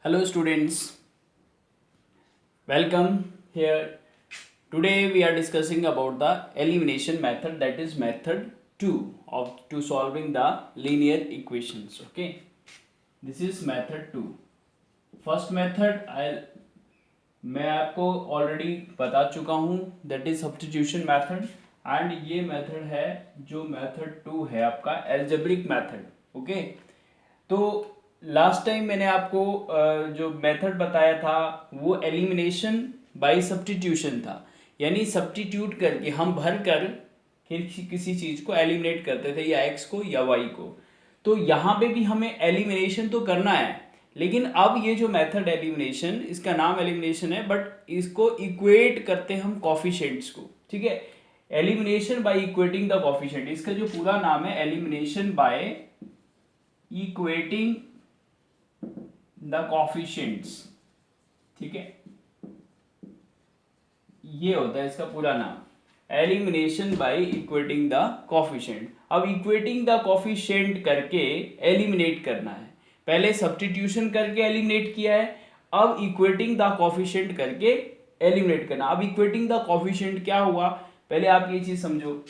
Hello students, welcome here. Today we are discussing about the elimination method, that is method 2 of to solving the linear equations. Okay, this is method 2. First method मैं आपको already बता चुका हूँ, that is substitution method. And ये method है जो method 2 है आपका एल्जेब्रिक मेथड। ओके, तो लास्ट टाइम मैंने आपको जो मेथड बताया था वो एलिमिनेशन बाय सब्स्टिट्यूशन था, यानी सब्स्टिट्यूट करके हम भर कर किसी चीज़ को एलिमिनेट करते थे, या एक्स को या वाई को। तो यहाँ पे भी हमें एलिमिनेशन तो करना है, लेकिन अब ये जो मेथड एलिमिनेशन, इसका नाम एलिमिनेशन है, बट इसको इक्वेट करते हैं हम कॉफिशेंट्स को। ठीक है, elimination by equating the coefficient, इसका जो पूरा नाम है elimination by equating the coefficients. ठीक है, ये होता है इसका पूरा नाम, elimination by equating the coefficient. अब इक्वेटिंग द कॉफिशिएंट करके एलिमिनेट करना है। पहले सब्स्टिट्यूशन करके एलिमिनेट किया है, अब इक्वेटिंग द कॉफिशिएंट करके एलिमिनेट करना। अब इक्वेटिंग द कॉफिशिएंट क्या हुआ, पहले आप ये चीज समझो।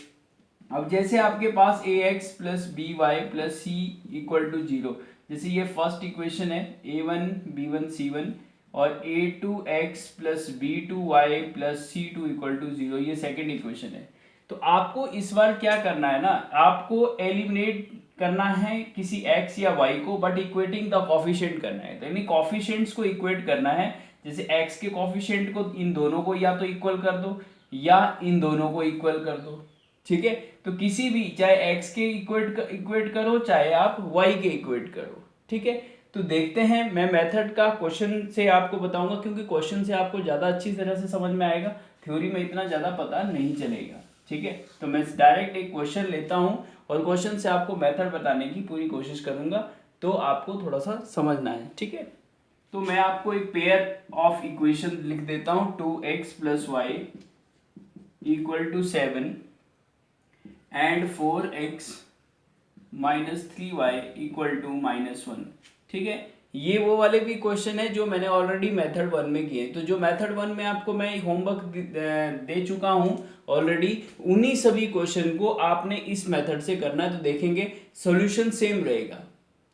अब जैसे आपके पास A X plus B Y plus C equal to zero, जैसे ये फर्स्ट इक्वेशन है A one B one C one, और A two X plus B two Y plus C two equal to zero, ये second equation है। तो आपको इस बार क्या करना है ना, आपको एलिमिनेट करना है किसी एक्स या वाई को, बट इक्वेटिंग द कॉफिशिएंट करना है। तो यानी कॉफिशिएंट्स को इक्वेट करना है, जैसे एक्स के कॉफिशिएंट को इन दोनों को या तो इक्वल कर दो या इन दोनों को इक्वल कर दो। ठीक है, तो किसी भी, चाहे एक्स के इक्वेट करो चाहे आप वाई के इक्वेट करो। ठीक है, तो देखते हैं, मैं मेथड का क्वेश्चन से आपको बताऊंगा, क्योंकि क्वेश्चन से आपको ज़्यादा अच्छी तरह से समझ में आएगा, थ्योरी में इतना ज़्यादा पता नहीं चलेगा। ठीक है, तो मैं डायरेक्ट एक क्वेश्चन लेता हूँ और क्वेश्चन से आपको मेथड बताने की पूरी कोशिश करूँगा, तो आपको थोड़ा सा समझना है। ठीक है, तो मैं आपको एक पेयर ऑफ इक्वेशन लिख देता हूँ, 2x plus Y equal to 7 and 4x minus 3y equal to -1। ठीक है, ये वो वाले भी क्वेश्चन है जो मैंने ऑलरेडी मेथड 1 में किए। तो जो मेथड 1 में आपको मैं होमवर्क दे चुका हूँ ऑलरेडी, उन्हीं सभी क्वेश्चन को आपने इस मेथड से करना है, तो देखेंगे सॉल्यूशन सेम रहेगा।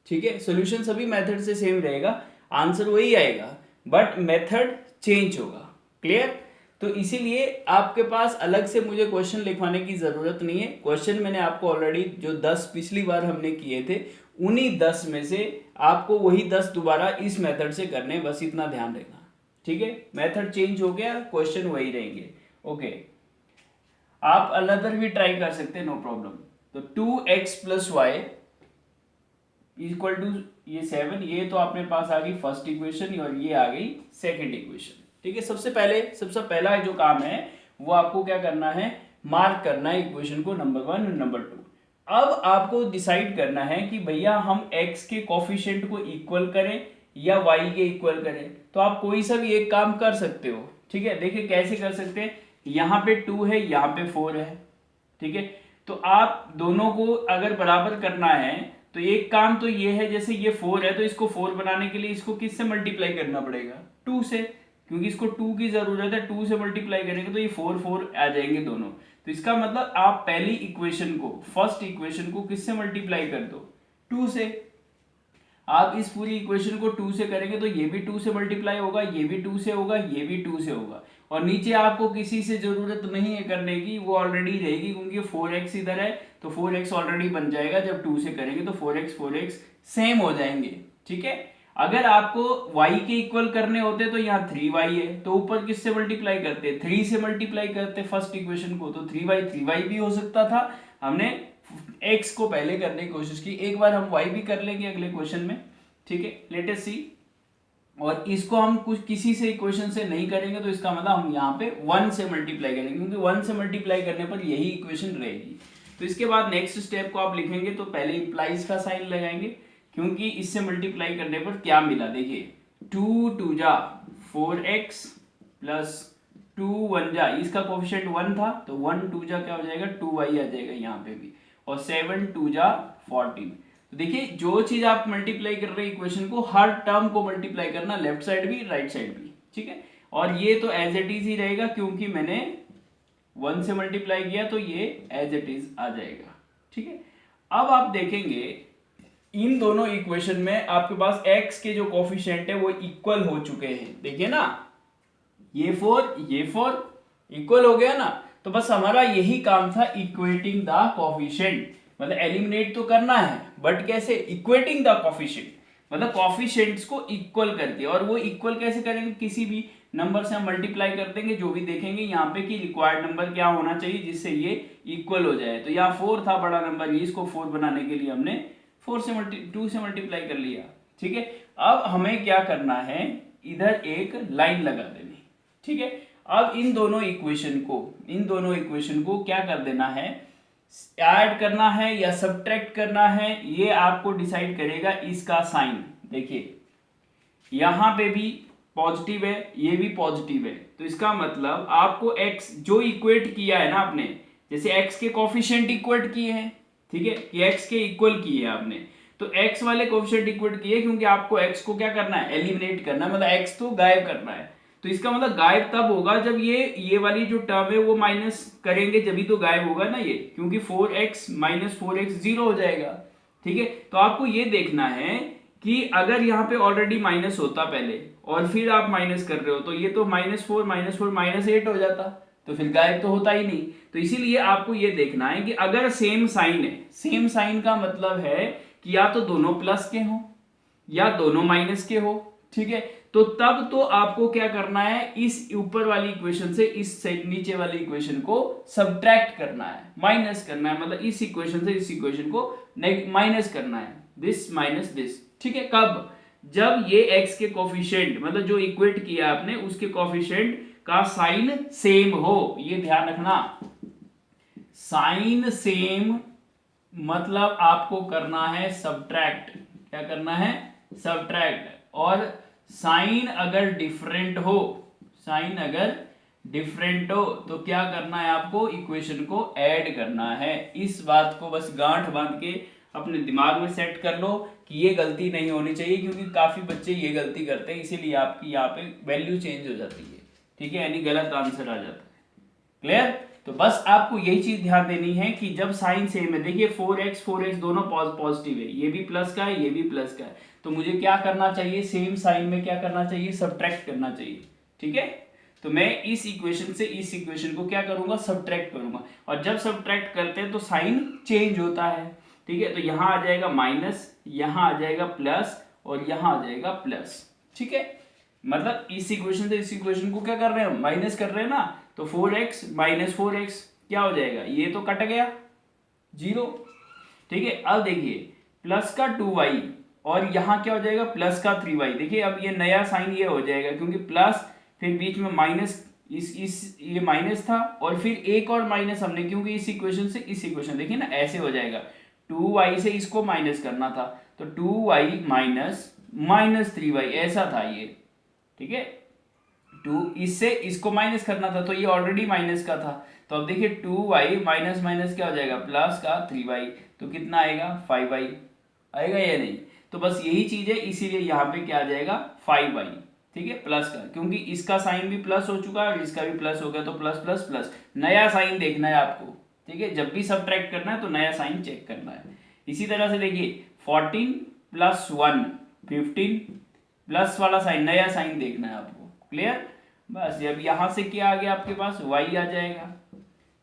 ठीक है, सॉल्यूशन सभी मेथड से सेम रहेगा, आंसर वही आएगा, बट मेथड चेंज होगा। क्लियर? तो इसीलिए आपके पास अलग से मुझे क्वेश्चन लिखवाने की ज़रूरत नहीं है। क्वेश्चन मैंने आपको ऑलरेडी जो 10 पिछली बार हमने किए थे, उन्हीं 10 में से आपको वही 10 दोबारा इस मेथड से करने, बस इतना ध्यान रखना। ठीक है, मेथड चेंज हो गया, क्वेश्चन वही रहेंगे। ओके, आप अनदर भी ट्राई कर सकते हैं, नो प्रॉब्लम। तो 2x plus Y equal to ये 7, ये तो अपने पास आ गई फर्स्ट इक्वेशन और ये आ गई सेकेंड इक्वेशन। ठीक है, सबसे पहला जो काम है वो आपको क्या करना है, मार्क करना है इक्वेशन को, नंबर 1 और नंबर 2। अब आपको डिसाइड करना है कि भैया हम x के कॉफिशिएंट को इक्वल करें या y के इक्वल करें। तो आप कोई सा भी एक काम कर सकते हो। ठीक है, देखिए कैसे कर सकते हैं, यहाँ पे 2 है, यहाँ पे 4 है। ठीक है, तो आप दोनों को अगर बराबर करना है तो एक काम तो ये है, जैसे ये 4 है तो इसको 4 बनाने के लिए इसको किससे मल्टीप्लाई करना पड़ेगा, 2 से, क्योंकि इसको 2 की जरूरत है। 2 से मल्टीप्लाई करेंगे तो ये 4 4 आ जाएंगे दोनों। तो इसका मतलब आप पहली इक्वेशन को, फर्स्ट इक्वेशन को किससे मल्टीप्लाई कर दो, 2 से। आप इस पूरी इक्वेशन को 2 से करेंगे तो ये भी 2 से मल्टीप्लाई होगा, ये भी 2 से होगा, ये भी 2 से होगा, और नीचे आपको किसी से जरूरत नहीं है करने की, वो ऑलरेडी रहेगी, क्योंकि 4x इधर है तो 4x ऑलरेडी बन जाएगा। जब 2 से करेंगे तो 4x सेम हो जाएंगे। ठीक है, अगर आपको y के इक्वल करने होते तो यहाँ 3y है, तो ऊपर किससे मल्टीप्लाई करते, 3 से मल्टीप्लाई करते फर्स्ट इक्वेशन को, तो 3y भी हो सकता था। हमने x को पहले करने की कोशिश की, एक बार हम y भी कर लेंगे अगले क्वेश्चन में। ठीक है, लेट अस सी। और इसको हम कुछ किसी से इक्वेशन से नहीं करेंगे, तो इसका मतलब हम यहाँ पे 1 से मल्टीप्लाई करेंगे, क्योंकि 1 से मल्टीप्लाई करने पर यही इक्वेशन रहेगी। तो इसके बाद नेक्स्ट स्टेप को आप लिखेंगे तो पहले इंप्लाइज का साइन लगाएंगे, क्योंकि इससे मल्टीप्लाई करने पर क्या मिला, देखिए 2 2 जा 4x प्लस 2 1 जा, इसका कोफिशिएंट 1 था तो 1 2 जा क्या हो जाएगा, 2y आ जाएगा यहाँ पे भी, और 7 2 जा 14। तो देखिए जो चीज आप मल्टीप्लाई कर रहे हैं इक्वेशन को, हर टर्म को मल्टीप्लाई करना, लेफ्ट साइड भी राइट साइड भी, ठीक है। और ये तो एज इट इज ही रहेगा क्योंकि मैंने 1 से मल्टीप्लाई किया तो ये एज इट इज आ जाएगा, ठीक है। अब आप देखेंगे इन दोनों इक्वेशन में आपके पास x के जो कोफिशिएंट है वो इक्वल हो चुके हैं, देखिए ना, ये 4 इक्वल हो गया ना। तो बस हमारा यही काम था, इक्वेटिंग द कोफिशिएंट, मतलब एलिमिनेट तो करना है बट कैसे, इक्वेटिंग द कोफिशिएंट, मतलब कोफिशिएंट्स को इक्वल करके। और वो इक्वल कैसे करेंगे, किसी भी नंबर से हम मल्टीप्लाई कर देंगे, जो भी देखेंगे यहाँ पे कि रिक्वायर्ड नंबर क्या होना चाहिए जिससे ये इक्वल हो जाए। तो यहाँ 4 था बड़ा नंबर, ये इसको 4 बनाने के लिए हमने 2 से मल्टीप्लाई कर लिया, ठीक है। अब हमें क्या करना है, इधर एक लाइन लगा देनी, ठीक है। अब इन दोनों इक्वेशन को क्या कर देना है, ऐड करना है या सब्ट्रैक्ट करना है, ये आपको डिसाइड करेगा इसका साइन। देखिए यहां पे भी पॉजिटिव है, ये भी पॉजिटिव है, तो इसका मतलब आपको x जो इक्वेट किया है ना आपने, जैसे x के कोफिशिएंट इक्वेट किए हैं, ठीक है, कि x के इक्वल किए हैं आपने, तो x वाले कोफिशिएंट इक्वेट किए क्योंकि आपको x को क्या करना है, एलिमिनेट करना है, मतलब x तो गायब करना है। तो इसका मतलब गायब तब होगा जब ये वाली जो टर्म है वो माइनस करेंगे, जब ही तो गायब होगा ना ये, क्योंकि 4x माइनस 4x 0 हो जाएगा, ठीक है। तो आपको ये देखना है कि अगर यहाँ पे ऑलरेडी माइनस होता पहले और फिर आप माइनस कर रहे हो तो ये तो -4 -8 हो जाता, तो फिर गायब तो होता ही नहीं। तो इसीलिए आपको ये देखना है कि अगर सेम साइन है, सेम साइन का मतलब है कि या तो दोनों प्लस के हो या दोनों माइनस के हो, ठीक है। तो तब तो आपको क्या करना है, इस ऊपर वाली इक्वेशन से इस नीचे वाली इक्वेशन को सब्ट्रैक्ट करना है, माइनस करना है, मतलब इस इक्वेशन से इस इक्वेशन को माइनस करना है, दिस माइनस दिस, ठीक है। कब, जब ये x के कोफिशिएंट, मतलब जो इक्वेट किया आपने उसके कोफिशिएंट का साइन सेम हो, ये ध्यान रखना, साइन सेम मतलब आपको करना है सब्ट्रैक्ट, क्या करना है, सब्ट्रैक्ट। और साइन अगर डिफरेंट हो, साइन अगर डिफरेंट हो तो क्या करना है, आपको इक्वेशन को ऐड करना है। इस बात को बस गांठ बांध के अपने दिमाग में सेट कर लो कि ये गलती नहीं होनी चाहिए, क्योंकि काफी बच्चे ये गलती करते हैं, इसीलिए आपकी यहाँ पे वैल्यू चेंज हो जाती है, ठीक है, यानी गलत आंसर आ जाता है। क्लियर। तो बस आपको यही चीज ध्यान देनी है कि जब साइन सेम है, देखिए 4x दोनों पॉजिटिव है, ये भी प्लस का है ये भी प्लस का है, तो मुझे क्या करना चाहिए, सेम साइन में क्या करना चाहिए, सब्ट्रैक्ट करना चाहिए, ठीक है। तो मैं इस इक्वेशन से इस इक्वेशन को क्या करूंगा, सब्ट्रैक्ट करूंगा, और जब सब्ट्रैक्ट करते हैं तो साइन चेंज होता है, ठीक है। तो यहां आ जाएगा माइनस, यहां आ जाएगा प्लस और यहां आ जाएगा प्लस, ठीक है। मतलब इस इक्वेशन से इस इक्वेशन को क्या कर रहे हैं, माइनस कर रहे हैं ना, तो 4x माइनस 4x क्या हो जाएगा, ये तो कट गया 0, ठीक है। अब देखिए प्लस का 2y और यहाँ क्या हो जाएगा, प्लस का 3y। देखिए अब ये नया साइन ये हो जाएगा क्योंकि प्लस फिर बीच में माइनस, इस ये माइनस था और फिर एक और माइनस हमने, क्योंकि इस इक्वेशन से इस इक्वेशन, देखिए ना ऐसे हो जाएगा, 2y से इसको माइनस करना था तो 2y माइनस 3y ऐसा था ये, ठीक है। 2 इससे इसको माइनस करना था तो ये ऑलरेडी माइनस का था, तो अब देखिए 2y माइनस माइनस क्या हो जाएगा, प्लस का 3y, तो कितना आएगा 5y आएगा या नहीं। तो बस यही चीज है, इसीलिए यहाँ पे क्या आ जाएगा 5y, ठीक है, प्लस का, क्योंकि इसका साइन भी प्लस हो चुका है और इसका भी प्लस हो गया, तो प्लस प्लस प्लस, नया साइन देखना है आपको, ठीक है। जब भी सब्ट्रैक्ट करना है तो नया साइन चेक करना है। इसी तरह से देखिए 14 + 1 15 प्लस वाला साइन, नया साइन देखना है आपको, क्लियर। बस जब यहां से क्या आ गया आपके पास, y आ जाएगा,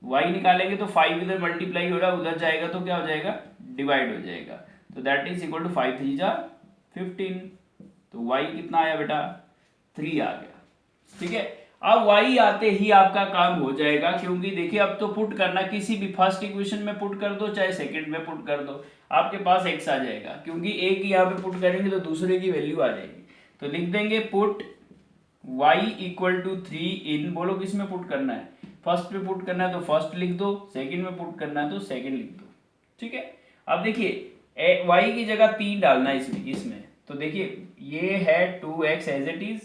y निकालेंगे तो 5 इधर मल्टीप्लाई हो रहा है, उधर जाएगा तो क्या हो जाएगा, डिवाइड हो जाएगा, तो दैट इज इक्वल टू 5 3 जा 15, तो y कितना आया बेटा, 3 आ गया, ठीक है। अब y आते ही आपका काम हो जाएगा, क्योंकि देखिए अब तो पुट करना, किसी भी फर्स्ट इक्वेशन में पुट कर दो चाहे सेकंड में पुट कर दो, आपके पास x आ जाएगा, क्योंकि एक यहाँ पे पुट करेंगे तो दूसरे की वैल्यू आ जाएगी। तो लिख देंगे पुट y इक्वल टू 3 इन, बोलो किस में पुट करना है, फर्स्ट पे पुट करना है तो फर्स्ट लिख दो, सेकंड में पुट करना है तो सेकंड लिख दो, ठीक है। अब देखिए y की जगह 3 डालना है इसमें, तो देखिए ये है 2x as it is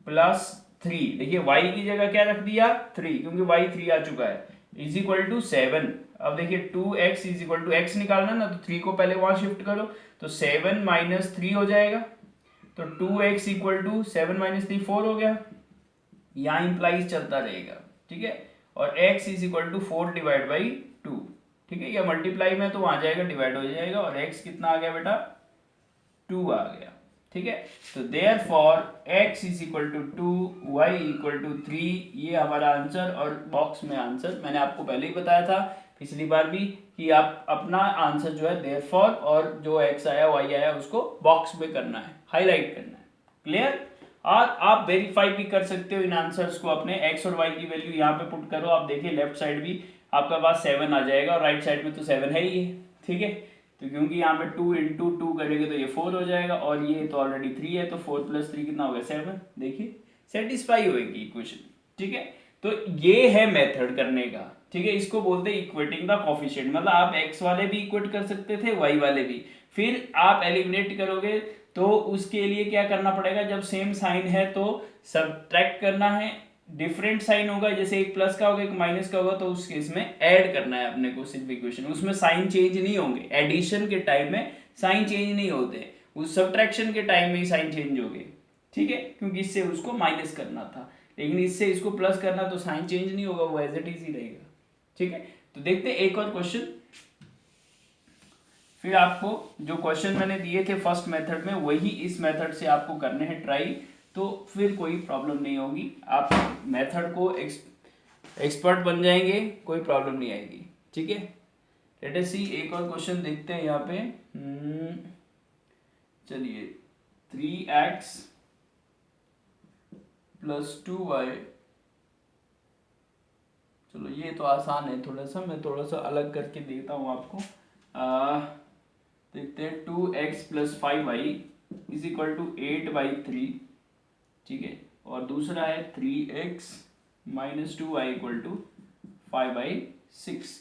plus 3, देखिए y की जगह क्या रख दिया 3, क्योंकि y 3 आ चुका है, इज इक्वल टू 7, अब देखिए 2x is equal to x निकालना ना, तो 3 को पहले वहां शिफ्ट करो, तो 7 माइनस 3 हो जाएगा, तो 2x इक्वल टू 7 माइनस 3 4 हो गया, यहाँ इंप्लाइज चलता रहेगा, ठीक है। और x is equal to 4 divide by 2, ठीक है, या मल्टीप्लाई में तो वहां जाएगा डिवाइड हो जाएगा, और x कितना आ गया बेटा 2 आ गया, ठीक है। तो therefore x is equal to 2, Y equal to 3, ये हमारा आंसर। और बॉक्स में आंसर मैंने आपको पहले ही बताया था पिछली बार भी कि आप अपना आंसर जो है देयर फॉर और जो x आया y आया उसको बॉक्स में करना है, हाईलाइट करना है, क्लियर। और आप वेरीफाई भी कर सकते हो इन आंसर्स को अपने, x और y की वैल्यू यहाँ पे पुट करो, आप देखिए लेफ्ट साइड भी आपका पास 7 आ जाएगा और राइट साइड में तो 7 है ही है, ठीक है। तो क्योंकि यहाँ पे 2 इंटू 2 करेंगे तो ये 4 हो जाएगा, और ये तो ऑलरेडी 3 है, तो 4 प्लस 3 कितना हो गया 7, देखिए सेटिस्फाई होगी इक्वेशन, ठीक है। तो ये है मेथड करने का, ठीक है, इसको बोलते हैं इक्वेटिंग द कोफिशिएंट, मतलब आप x वाले भी इक्वेट कर सकते थे, y वाले भी, फिर आप एलिमिनेट करोगे तो उसके लिए क्या करना पड़ेगा, जब सेम साइन है तो सब्ट्रैक्ट करना है, डिफरेंट साइन होगा, जैसे एक प्लस का होगा एक माइनस का होगा, तो उस केस में ऐड करना है अपने को सिर्फ इक्वेशन, उसमें साइन चेंज नहीं होंगे, एडिशन के टाइम में साइन चेंज नहीं होते, उस सब्ट्रैक्शन के टाइम में ही साइन चेंज हो गए, ठीक है, क्योंकि इससे उसको माइनस करना था, लेकिन इससे इसको प्लस करना तो साइन चेंज नहीं होगा, वो एज इट इज ही रहेगा, ठीक है। तो देखते हैं एक और क्वेश्चन, फिर आपको जो क्वेश्चन मैंने दिए थे फर्स्ट मेथड में वही इस मेथड से आपको करने हैं ट्राई, तो फिर कोई प्रॉब्लम नहीं होगी, आप मेथड को एक्सपर्ट बन जाएंगे, कोई प्रॉब्लम नहीं आएगी, ठीक है। लेट अस सी एक और क्वेश्चन देखते हैं यहाँ पे, चलिए 3x प्लस 2y, चलो ये तो आसान है थोड़ा सा, मैं थोड़ा सा अलग करके देता हूँ आपको, देखते हैं 2x plus 5y is equal to 8/3, ठीक है, और दूसरा है 3x minus 2y equal to 5/6,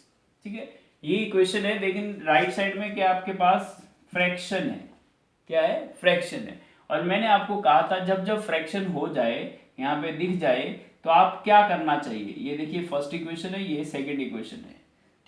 ठीक है। ये इक्वेशन है, लेकिन राइट साइड में क्या आपके पास फ्रैक्शन है, क्या है फ्रैक्शन है, और मैंने आपको कहा था जब जब फ्रैक्शन हो जाए यहाँ पे दिख जाए तो आप क्या करना चाहिए, ये देखिए फर्स्ट इक्वेशन है, ये सेकंड इक्वेशन है,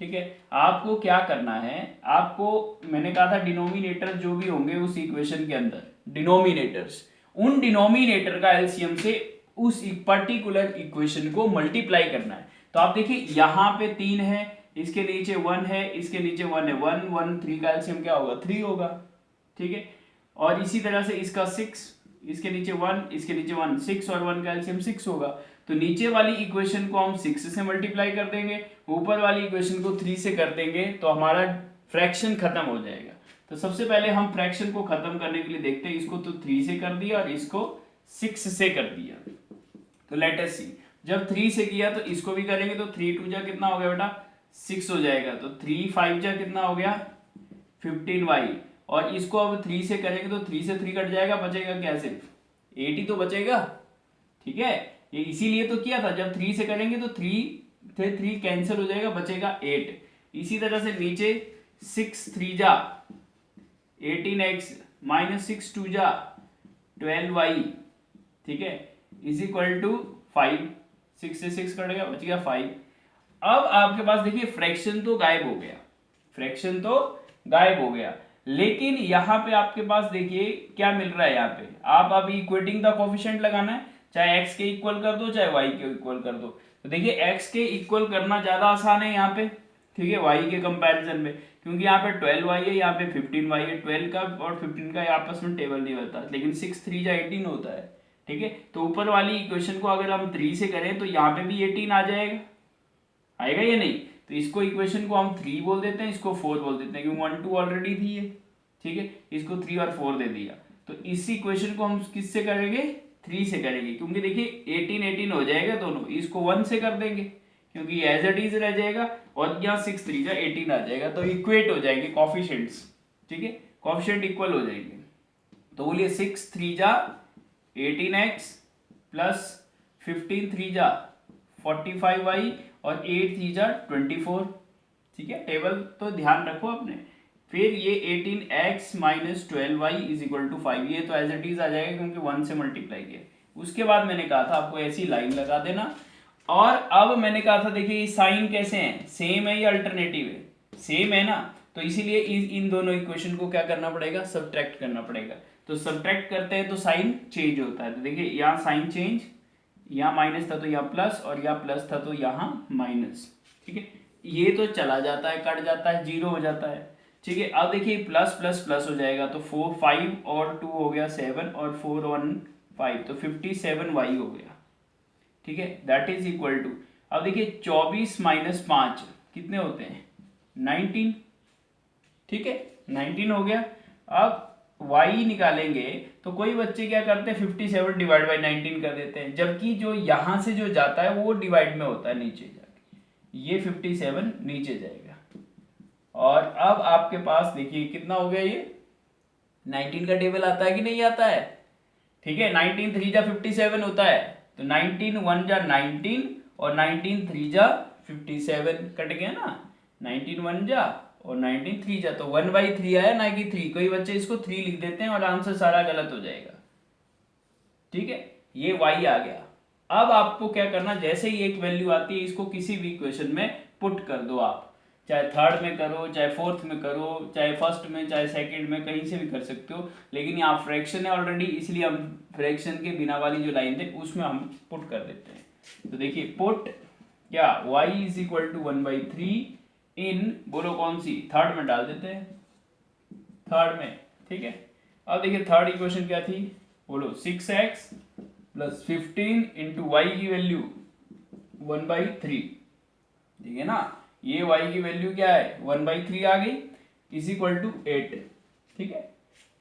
ठीक है। आपको क्या करना है, आपको मैंने कहा था डिनोमिनेटर जो भी होंगे उस इक्वेशन के अंदर, डिनोमिनेटर्स, उन डिनोमिनेटर का एलसीएम से उस पर्टिकुलर इक्वेशन को मल्टीप्लाई करना है। तो आप देखिए यहाँ पे 3 है, इसके नीचे 1 है, इसके नीचे 1 है, 1 1 3 का एलसीएम क्या होगा 3 होगा, ठीक है। और इसी तरह से इसका 6, इसके नीचे 1, इसके नीचे 1, 6 और 1 का एलसीएम 6 होगा, तो नीचे वाली इक्वेशन को हम 6 से मल्टीप्लाई कर देंगे, ऊपर वाली इक्वेशन को 3 से कर देंगे, तो हमारा फ्रैक्शन खत्म हो जाएगा। तो सबसे पहले हम फ्रैक्शन को खत्म करने के लिए देखते हैं, इसको तो 3 से कर दिया और इसको 6 से कर दिया, तो लेट अस सी, जब 3 से किया तो इसको भी करेंगे, तो 3 2 जा कितना हो गया बेटा 6 हो जाएगा, तो 3 5 जा कितना हो गया 15y, और इसको अब 3 से करेंगे तो 3 से 3 कट जाएगा, बचेगा क्या सिर्फ 8 ही तो बचेगा, ठीक है। ये इसीलिए तो किया था, जब 3 से करेंगे तो 3 से 3 कैंसिल हो जाएगा, बचेगा 8। इसी तरह से नीचे 6 3 जा 18x माइनस 6 2 जा 12y, ठीक है, इज इक्वल टू 5, 6 से 6 कट गया, बच गया 5। अब आपके पास देखिए फ्रैक्शन तो गायब हो गया, फ्रैक्शन तो गायब हो गया, लेकिन यहाँ पे आपके पास देखिए क्या मिल रहा है, यहाँ पे आप अभी इक्वेटिंग द कोफिशिएंट लगाना है, चाहे x के इक्वल कर दो चाहे y के इक्वल कर दो, तो देखिए x के इक्वल करना ज्यादा आसान है यहाँ पे, ठीक है, y के कंपैरिजन में, क्योंकि यहाँ पे 12y है, यहाँ पे 15y है, 12 का और 15 का आपस में टेबल नहीं होता, लेकिन 6 3 जा 18 होता है, ठीक है। तो ऊपर वाली इक्वेशन को अगर हम 3 से करें तो यहाँ पे भी 18 आ जाएगा, आएगा या नहीं, तो इसको इक्वेशन को हम 3 बोल देते हैं, इसको 4 बोल देते हैं, क्योंकि 1 2 ऑलरेडी थी है, ठीक है, इसको 3 और 4 दे दिया, तो इस इक्वेशन को हम किससे करेंगे 3 से करेंगे, क्योंकि देखिए 18 18 हो जाएगा दोनों, इसको 1 से कर देंगे क्योंकि एज इट इज रह जाएगा, और यहाँ 6 3 जा 18 आ जाएगा, तो इक्वेट हो जाएंगे कोफिशिएंट्स, ठीक है, कोफिशिएंट इक्वल हो जाएंगे, तो बोलिए 6 3 जा 18x प्लस 15 3 जा 45y और 8 3 जा 24, ठीक है, टेबल तो ध्यान रखो अपने। फिर ये 18x minus 12y is equal to 5, ये तो एज इट इज आ जाएगा क्योंकि 1 से मल्टीप्लाई किया। उसके बाद मैंने कहा था आपको ऐसी लाइन लगा देना, और अब मैंने कहा था देखिए साइन कैसे हैं, सेम है या अल्टरनेटिव है, सेम है ना, तो इसीलिए इन दोनों इक्वेशन को क्या करना पड़ेगा, सब्ट्रैक्ट करना पड़ेगा। तो सब्ट्रैक्ट करते हैं तो साइन चेंज होता है, तो देखिए यहाँ साइन चेंज, यहाँ माइनस था तो यहाँ प्लस, और यहाँ प्लस था तो यहाँ माइनस, ठीक है। ये तो चला जाता है, कट जाता है, जीरो हो जाता है, ठीक है। अब देखिए प्लस प्लस प्लस हो जाएगा, तो 4 5 और 2 हो गया 7 और 4 1 5, तो 57y हो गया, ठीक है। दैट इज इक्वल टू, अब देखिए 24 माइनस 5 कितने होते हैं, 19, ठीक है, 19 हो गया। अब y निकालेंगे तो कोई बच्चे क्या करते हैं 57 डिवाइड बाई 19 कर देते हैं, जबकि जो यहां से जो जाता है वो डिवाइड में होता है नीचे जाके, ये 57 नीचे जाएगा। और अब आपके पास देखिए कितना हो गया, ये 19 का टेबल आता है कि नहीं आता है, ठीक है। 19 3 जा 57 होता है, तो 19 1 जा 19 और 19 3 जा 57 कट गया ना, 19 1 जा और 19 3 जा, तो 1/3 आया ना कि 3, कोई बच्चे इसको 3 लिख देते हैं और आंसर सारा गलत हो जाएगा, ठीक है। ये y आ गया। अब आपको क्या करना, जैसे ही एक वैल्यू आती है इसको किसी भी इक्वेशन में पुट कर दो आप, चाहे थर्ड में करो, चाहे फोर्थ में करो, चाहे फर्स्ट में, चाहे सेकंड में, कहीं से भी कर सकते हो, लेकिन यहाँ फ्रैक्शन है ऑलरेडी, इसलिए हम फ्रैक्शन के बिना वाली जो लाइन थे उसमें हम पुट कर देते हैं। तो देखिए पुट क्या, y इज इक्वल टू 1/3 इन, बोलो कौन सी, थर्ड में डाल देते हैं, थर्ड में, ठीक है। अब देखिए थर्ड इक्वेशन क्या थी, बोलो 6x प्लस 15 इंटू वाई की वैल्यू 1/3, ठीक है ना, ये y की वैल्यू क्या है 1/3 आ गई, इज इक्वल टू 8, ठीक है।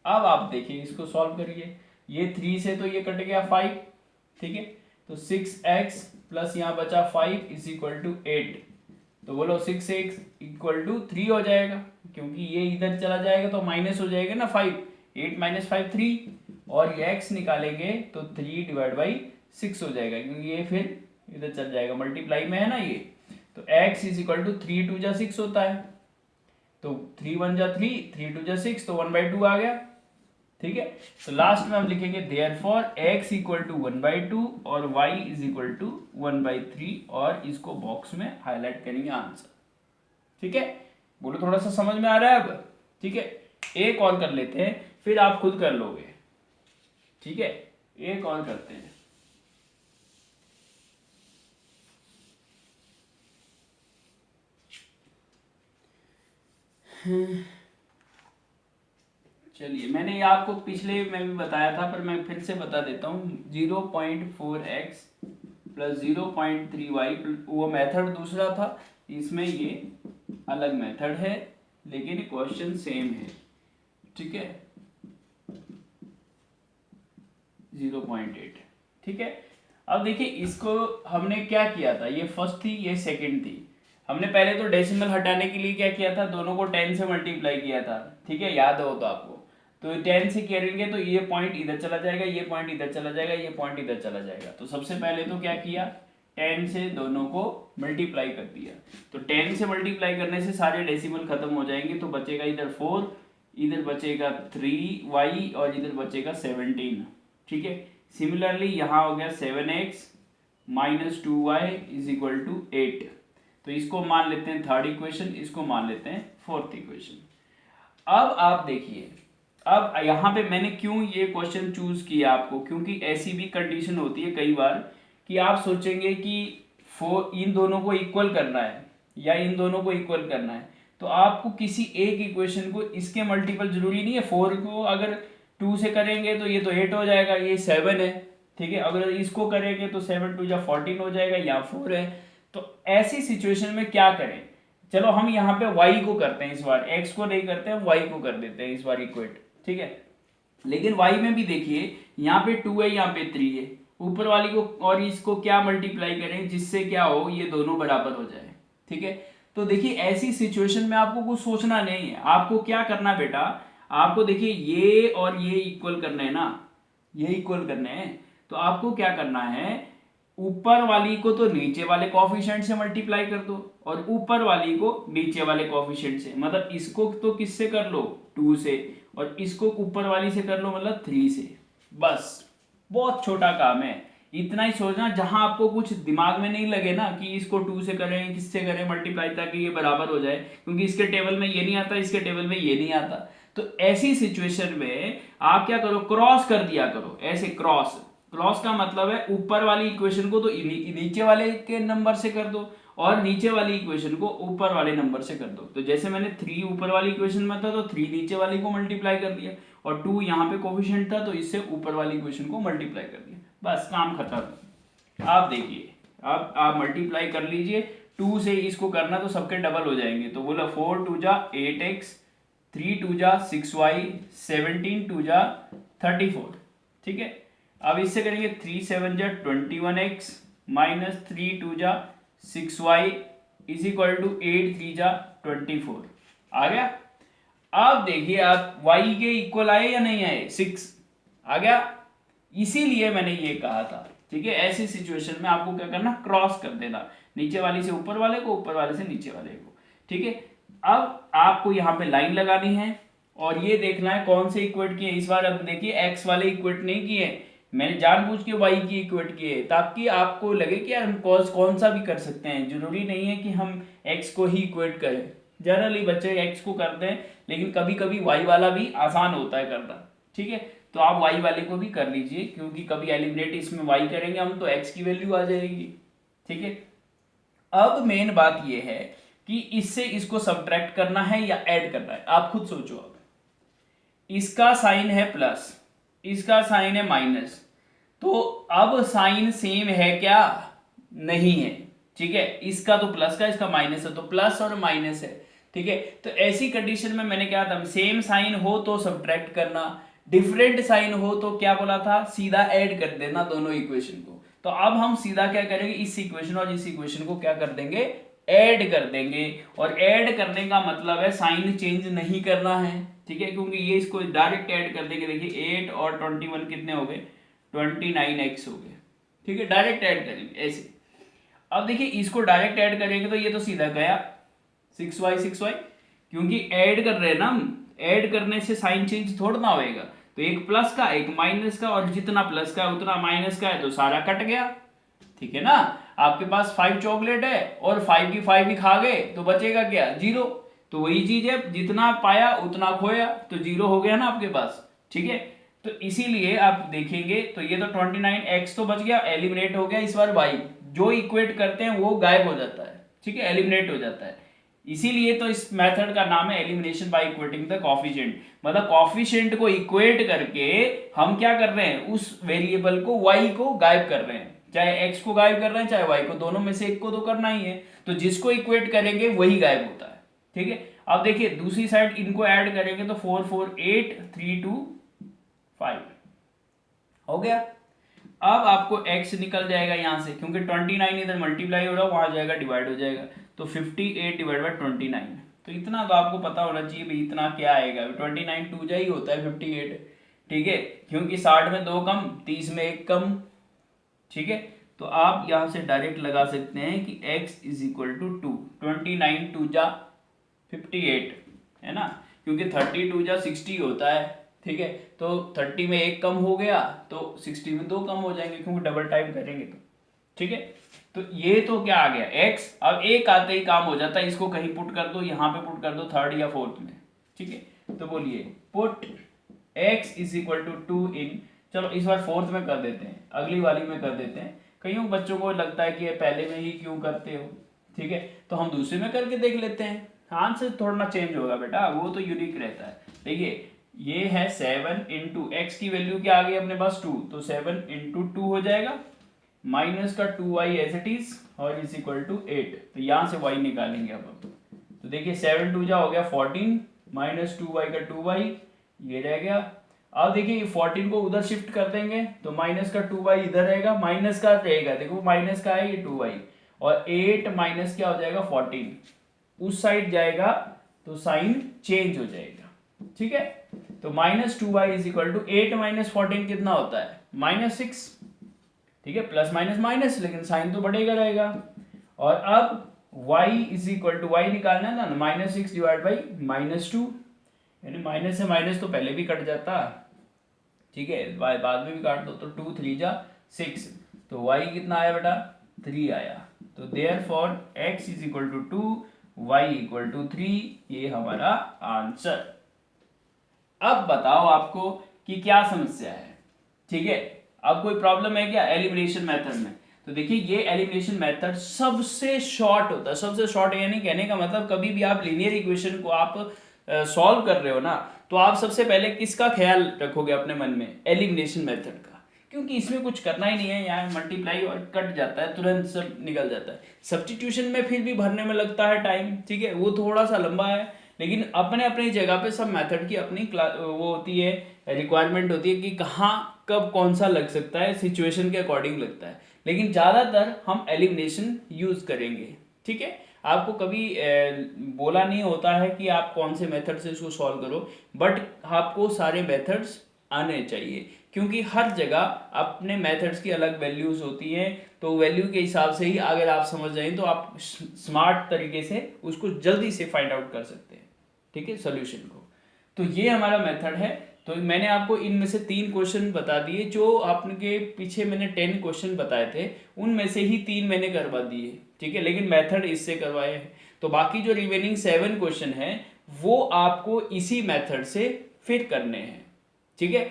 अब आप देखिए इसको सॉल्व करिए, ये 3 से तो ये कट गया 5, ठीक है, तो 6x प्लस यहाँ बचा 5 इज इक्वल टू 8, तो बोलो 6x इक्वल टू 3 हो जाएगा, क्योंकि ये इधर चला जाएगा तो माइनस हो जाएगा ना 5, 8 माइनस 5 3, और ये x निकालेंगे तो 3 डिवाइड बाई 6 हो जाएगा, क्योंकि ये फिर इधर चल जाएगा, मल्टीप्लाई में है ना ये, तो x इज इक्वल टू 3 2 जा 6 होता है, तो 3 1 जा 3, 3 2 जा 6, तो 1/2 आ गया, ठीक है। तो लास्ट में हम लिखेंगे देयरफॉर x इक्वल टू 1/2 और y इज इक्वल टू 1/3, और इसको बॉक्स में हाईलाइट करेंगे आंसर, ठीक है। बोलो थोड़ा सा समझ में आ रहा है अब, ठीक है। एक और कर लेते हैं फिर आप खुद कर लोगे, ठीक है, एक और करते हैं। चलिए, मैंने ये आपको पिछले में भी बताया था, पर मैं फिर से बता देता हूँ, 0.4x प्लस 0.3y, वो मेथड दूसरा था, इसमें ये अलग मेथड है, लेकिन क्वेश्चन सेम है, ठीक है, 0.8, ठीक है। अब देखिए इसको हमने क्या किया था, ये फर्स्ट थी ये सेकंड थी, हमने पहले तो डेसिमल हटाने के लिए क्या किया था, दोनों को 10 से मल्टीप्लाई किया था, ठीक है, याद हो तो आपको, तो 10 से करेंगे तो ये पॉइंट इधर चला जाएगा, ये पॉइंट इधर चला जाएगा, ये पॉइंट इधर चला जाएगा, तो सबसे पहले तो क्या किया, 10 से दोनों को मल्टीप्लाई कर दिया, तो 10 से मल्टीप्लाई करने से सारे डेसिमल खत्म हो जाएंगे, तो बचेगा इधर 4, इधर बचेगा 3y और इधर बचेगा 17, ठीक है। सिमिलरली यहाँ हो गया 7x minus 2y is equal to 8, तो इसको मान लेते हैं थर्ड इक्वेशन, इसको मान लेते हैं फोर्थ इक्वेशन। अब आप देखिए, अब यहाँ पे मैंने क्यों ये क्वेश्चन चूज किया आपको, क्योंकि ऐसी भी कंडीशन होती है कई बार कि आप सोचेंगे कि इन दोनों को इक्वल करना है या इन दोनों को इक्वल करना है, तो आपको किसी एक इक्वेशन को इसके मल्टीपल जरूरी नहीं है, 4 को अगर 2 से करेंगे तो ये तो 8 हो जाएगा, ये 7 है, ठीक है, अगर इसको करेंगे तो 7 2 जा 14 हो जाएगा, या 4 है, तो ऐसी सिचुएशन में क्या करें, चलो हम यहाँ पे y को करते हैं इस बार, x को नहीं करते हम y को कर देते हैं इस बार इक्वेट, ठीक है। लेकिन y में भी देखिए यहाँ पे 2 है, यहाँ पे 3 है, ऊपर वाली को और इसको क्या मल्टीप्लाई करें जिससे क्या हो, ये दोनों बराबर हो जाए, ठीक है। तो देखिए ऐसी सिचुएशन में आपको कुछ सोचना नहीं है, आपको क्या करना बेटा, आपको देखिए ये और ये इक्वल करने हैं ना, ये इक्वल करने हैं, तो आपको क्या करना है, ऊपर वाली को तो नीचे वाले कोफिशिएंट से मल्टीप्लाई कर दो और ऊपर वाली को नीचे वाले कोफिशिएंट से, मतलब इसको तो किससे कर लो 2 से, और इसको ऊपर वाली से कर लो मतलब 3 से, बस बहुत छोटा काम है, इतना ही सोचना, जहां आपको कुछ दिमाग में नहीं लगे ना कि इसको 2 से करें, किससे करें मल्टीप्लाई ताकि ये बराबर हो जाए, क्योंकि इसके टेबल में ये नहीं आता, इसके टेबल में ये नहीं आता। तो ऐसी सिचुएशन में आप क्या करो, क्रॉस कर दिया करो, ऐसे क्रॉस। क्रॉस का मतलब है ऊपर वाली इक्वेशन को तो नीचे वाले के नंबर से कर दो, और नीचे वाली इक्वेशन को ऊपर वाले नंबर से कर दो। तो जैसे मैंने 3 ऊपर वाली इक्वेशन में था तो 3 नीचे वाली को मल्टीप्लाई कर दिया, और 2 यहाँ पे कोफिशिएंट था तो इससे ऊपर वाली इक्वेशन को मल्टीप्लाई कर दिया, बस काम खत्म। आप देखिए, अब आप मल्टीप्लाई कर लीजिए, 2 से इसको करना तो सबके डबल हो जाएंगे। तो बोला 4 2 जा 8x, 3 2 जा 6y, 17 2 जा 34। ठीक है, अब इससे करेंगे 3 7 जा 21x माइनस 3 2 जा 6y इज इक्वल टू 8 3 जा 24। आ गया। अब देखिए आप y के इक्वल आए या नहीं आए, 6 आ गया। इसीलिए मैंने ये कहा था, ठीक है, ऐसी सिचुएशन में आपको क्या करना, क्रॉस कर देना, नीचे वाली से ऊपर वाले को, ऊपर वाले से नीचे वाले को। ठीक है, अब आपको यहाँ पे लाइन लगानी है और ये देखना है कौन से इक्वेट किए। इस बार अब देखिए एक्स वाले इक्वेट नहीं किए, मैंने जानबूझ के वाई की इक्वेट किए, ताकि आपको लगे कि यार हम कौन सा भी कर सकते हैं, जरूरी नहीं है कि हम एक्स को ही इक्वेट करें। जनरली बच्चे एक्स को करते हैं, लेकिन कभी कभी वाई वाला भी आसान होता है करना। ठीक है, तो आप वाई वाले को भी कर लीजिए, क्योंकि कभी एलिमिनेट इसमें वाई करेंगे हम तो एक्स की वैल्यू आ जाएगी। ठीक है, अब मेन बात ये है कि इससे इसको सब्ट्रैक्ट करना है या ऐड करना है, आप खुद सोचो। अब इसका साइन है प्लस, इसका साइन है माइनस, तो अब साइन सेम है क्या, नहीं है। ठीक है, इसका तो प्लस का, इसका माइनस है, तो प्लस और माइनस है। ठीक है, तो ऐसी कंडीशन में मैंने क्या था, सेम साइन हो तो सब्ट्रैक्ट करना, डिफरेंट साइन हो तो क्या बोला था, सीधा ऐड कर देना दोनों इक्वेशन को। तो अब हम सीधा क्या करेंगे, इस इक्वेशन और इस इक्वेशन को क्या कर देंगे, ऐड कर देंगे। और ऐड करने का मतलब है साइन चेंज नहीं करना है। ठीक है, क्योंकि ये इसको डायरेक्ट ऐड कर देंगे। देखिए 8 और 21 कितने हो गए, 29x हो गए। ठीक है, डायरेक्ट ऐड करेंगे ऐसे। अब देखिए इसको डायरेक्ट ऐड करेंगे तो ये तो सीधा गया 6y, क्योंकि ऐड कर रहे हैं ना हम, ऐड करने से साइन चेंज थोड़ा ना होएगा। तो एक प्लस का एक माइनस का, और जितना प्लस का उतना माइनस का है, तो सारा कट गया। ठीक है ना, आपके पास 5 चॉकलेट है और 5 की 5 ही खा गए, तो बचेगा क्या, 0। तो वही चीज है, जितना पाया उतना खोया, तो 0 हो गया ना आपके पास। ठीक है, तो इसीलिए आप देखेंगे तो ये तो 29x तो बच गया, एलिमिनेट हो गया। इस बार y जो इक्वेट करते हैं वो गायब हो जाता है। ठीक है, एलिमिनेट हो जाता है। इसीलिए तो इस मेथड का नाम है elimination by equating the coefficient. मतलब कॉफिशिएंट को इक्वेट करके हम क्या कर रहे हैं, उस वेरिएबल को y को गायब कर रहे हैं। चाहे x को गायब कर रहे हैं चाहे y को, दोनों में से एक को तो करना ही है। तो जिसको इक्वेट करेंगे वही गायब होता है। ठीक है, अब देखिए दूसरी साइड इनको ऐड करेंगे तो 4 4 8 3 2 5 हो गया। अब आपको x निकल जाएगा यहाँ से, क्योंकि 29 इधर मल्टीप्लाई हो रहा है, वहां जाएगा डिवाइड हो जाएगा, तो 58 डिवाइड बाई 29। तो इतना तो आपको पता होना चाहिए भाई, इतना क्या आएगा, 29 2 जा ही होता है 58। ठीक है, क्योंकि 60 में 2 कम, 30 में 1 कम। ठीक है, तो आप यहाँ से डायरेक्ट लगा सकते हैं कि x इज इक्वल टू 2, 29 2 जा 58 है ना, क्योंकि 32 जा 60 होता है। ठीक है, तो 30 में 1 कम हो गया तो 60 में 2 कम हो जाएंगे, क्योंकि डबल टाइप करेंगे तो। ठीक है, तो ये तो क्या आ गया x। अब एक आते ही काम हो जाता है, इसको कहीं पुट कर दो, यहाँ पे पुट कर दो थर्ड या फोर्थ में। ठीक है, तो बोलिए put x is equal to 2 in, चलो इस बार फोर्थ में कर देते हैं, अगली वाली में कर देते हैं। कईयों बच्चों को लगता है कि पहले में ही क्यों करते हो। ठीक है, तो हम दूसरे में करके देख लेते हैं, आंसर थोड़ा ना चेंज होगा बेटा, वो तो यूनिक रहता है। देखिए ये है 7 इंटू एक्स की वैल्यू क्या आ गई अपने पास 2, तो 7 इंटू 2 हो जाएगा, माइनस का 2y एज इट इज, और इज इक्वल टू 8। तो यहाँ से y निकालेंगे अब। तो देखिए 7 2 जा हो गया 14, माइनस 2y का 2y, ये रह गया। अब देखिए 14 को उधर शिफ्ट कर देंगे तो माइनस का 2y इधर रहेगा, माइनस का रहेगा, देखो माइनस का है ये 2y, और 8 माइनस क्या हो जाएगा 14, उस साइड जाएगा तो साइन चेंज हो जाएगा। ठीक है, तो minus 2y is equal to 8 minus 14 कितना होता है, -6। ठीक है, प्लस माइनस माइनस, लेकिन साइन तो बढ़ेगा रहेगा। और अब y is equal to, y निकालना है ना, -6 डिवाइड बाई -2, यानी माइनस से माइनस तो पहले भी कट जाता। ठीक है, बाद में भी काट दो, तो 2 3 जा 6, तो y कितना आया बेटा 3 आया। तो therefore x is equal to 2, y equal to 3, ये हमारा आंसर। अब बताओ आपको कि क्या समस्या है, ठीक है। अब कोई प्रॉब्लम है क्या एलिमिनेशन मेथड में? तो देखिए ये एलिमिनेशन मेथड सबसे शॉर्ट होता है, सबसे शॉर्ट, यानी कहने का मतलब कभी भी आप लीनियर इक्वेशन को आप सॉल्व कर रहे हो ना, तो आप सबसे पहले किसका ख्याल रखोगे अपने मन में? एलिमिनेशन मेथड का, क्योंकि इसमें कुछ करना ही नहीं है, यहाँ मल्टीप्लाई और कट जाता है, तुरंत सब निकल जाता है। सब्स्टिट्यूशन में फिर भी भरने में लगता है टाइम, ठीक है, वो थोड़ा सा लंबा है, लेकिन अपने अपनी जगह पे सब मेथड की अपनी वो होती है, रिक्वायरमेंट होती है कि कहाँ कब कौन सा लग सकता है, सिचुएशन के अकॉर्डिंग लगता है, लेकिन ज़्यादातर हम एलिमिनेशन यूज़ करेंगे, ठीक है। आपको कभी बोला नहीं होता है कि आप कौन से मेथड से इसको सॉल्व करो, बट आपको सारे मेथड्स आने चाहिए, क्योंकि हर जगह अपने मेथड्स की अलग वैल्यूज होती हैं, तो वैल्यू के हिसाब से ही अगर आप समझ जाएं तो आप स्मार्ट तरीके से उसको जल्दी से फाइंड आउट कर सकते हैं, ठीक है, सोल्यूशन को। तो ये हमारा मेथड है। तो मैंने आपको इनमें से 3 क्वेश्चन बता दिए, जो आपके पीछे मैंने 10 क्वेश्चन बताए थे उनमें से ही 3 मैंने करवा दिए, ठीक है, लेकिन मेथड इससे करवाए हैं। तो बाकी जो रिमेनिंग 7 क्वेश्चन हैं वो आपको इसी मेथड से फिर करने हैं, ठीक है।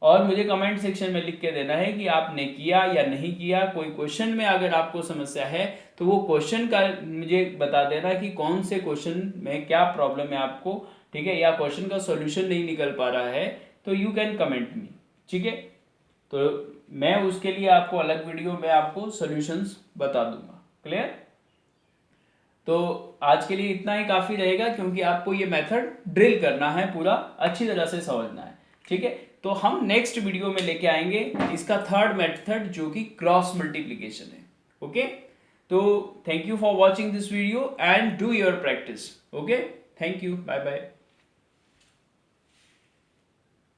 और मुझे कमेंट सेक्शन में लिख के देना है कि आपने किया या नहीं किया। कोई क्वेश्चन में अगर आपको समस्या है तो वो क्वेश्चन का मुझे बता देना कि कौन से क्वेश्चन में क्या प्रॉब्लम है आपको, ठीक है, या क्वेश्चन का सॉल्यूशन नहीं निकल पा रहा है, तो यू कैन कमेंट मी, ठीक है। तो मैं उसके लिए आपको अलग वीडियो में आपको सॉल्यूशंस बता दूंगा। क्लियर? तो आज के लिए इतना ही काफ़ी रहेगा, क्योंकि आपको ये मेथड ड्रिल करना है, पूरा अच्छी तरह से समझना है, ठीक है। तो हम नेक्स्ट वीडियो में लेके आएंगे इसका थर्ड मेथड, जो कि क्रॉस मल्टीप्लिकेशन है। ओके, तो thank you for watching this video and do your practice. Okay, thank you, bye bye.